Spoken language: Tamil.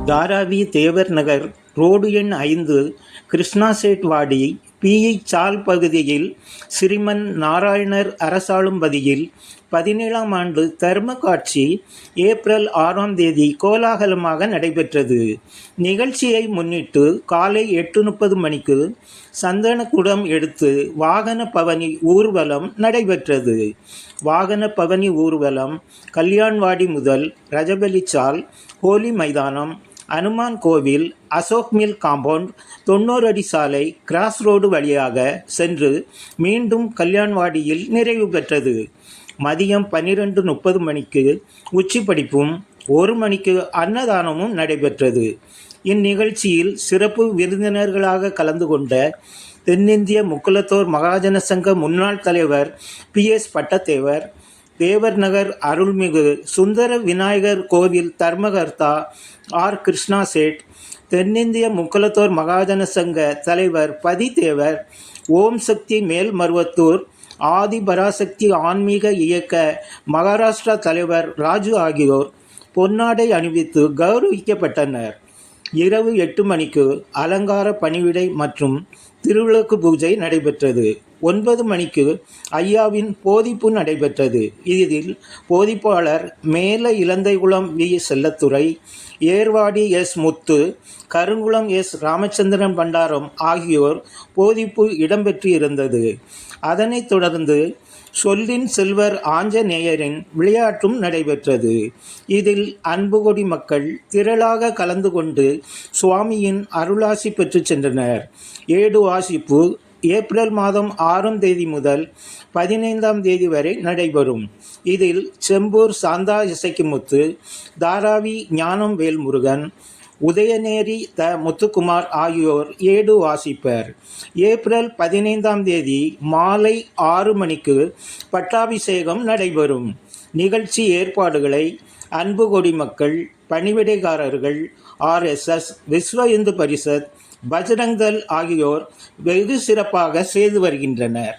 தாராவி தேவர் நகர் ரோடு எண் 5 கிருஷ்ணா சேட் வாடி பிஇ சால் பகுதியில் ஸ்ரீமன் நாராயணர் அரசாளும் பதியில் 17ஆம் ஆண்டு தர்ம காட்சி ஏப்ரல் 6ஆம் தேதி கோலாகலமாக நடைபெற்றது. நிகழ்ச்சியை முன்னிட்டு காலை 8:30 மணிக்கு சந்தனக்குடம் எடுத்து வாகன பவனி ஊர்வலம் நடைபெற்றது. வாகன பவனி ஊர்வலம் கல்யாண்வாடி முதல் ரஜபலி சால், ஹோலி மைதானம், அனுமான் கோவில், அசோக் மில் காம்பவுண்ட், 90 அடி சாலை, கிராஸ் ரோடு வழியாக சென்று மீண்டும் கல்யாண்வாடியில் நிறைவு பெற்றது. மதியம் 12:30 மணிக்கு உச்சி படிப்பும் 1 மணிக்கு அன்னதானமும் நடைபெற்றது. இந்நிகழ்ச்சியில் சிறப்பு விருந்தினர்களாக கலந்து கொண்ட தென்னிந்திய முக்குலத்தோர் மகாஜன சங்க முன்னாள் தலைவர் PS பட்டத்தேவர், தேவர் நகர் அருள்மிகு சுந்தர விநாயகர் கோவில் தர்மகர்த்தா R கிருஷ்ணா சேட், தென்னிந்திய முக்குலத்தோர் மகாஜன சங்க தலைவர் பதிதேவர், ஓம் சக்தி மேல்மருவத்தூர் ஆதி பராசக்தி ஆன்மீக இயக்க மகாராஷ்டிரா தலைவர் ராஜு ஆகியோர் பொன்னாடை அணிவித்து கௌரவிக்கப்பட்டனர். இரவு 8 மணிக்கு அலங்கார பணிவிடை மற்றும் திருவிளக்கு பூஜை நடைபெற்றது. 9 மணிக்கு ஐயாவின் போதிப்பு நடைபெற்றது. இதில் போதிப்பாளர் Mela Ilanthaikulam V Sellathurai, Ervadi S Muthu, Karungulam S Ramachandran Pandaram ஆகியோர் போதிப்பு இடம்பெற்று இருந்தது. அதனைத் தொடர்ந்து சொல்லின் செல்வர் ஆஞ்சநேயரின் விளையாட்டும் நடைபெற்றது. இதில் அன்புகொடி மக்கள் திரளாக கலந்து கொண்டு சுவாமியின் அருளாசி பெற்று சென்றனர். ஏடு வாசிப்பு ஏப்ரல் மாதம் 6ஆம் தேதி முதல் 15ஆம் தேதி வரை நடைபெறும். இதில் செம்பூர் சாந்தா இசைக்குமுத்து, தாராவி ஞானம் வேல்முருகன், உதயநேரி த முத்துக்குமார் ஆகியோர் ஏடு வாசிப்பர். ஏப்ரல் 15ஆம் தேதி மாலை 6 மணிக்கு பட்டாபிஷேகம் நடைபெறும். நிகழ்ச்சி ஏற்பாடுகளை அன்புகொடி மக்கள், பணிவிடைக்காரர்கள், RSS, விஸ்வ இந்து பரிஷத், பஜ்ரங் தள் ஆகியோர் வெகு சிறப்பாக செய்து வருகின்றனர்.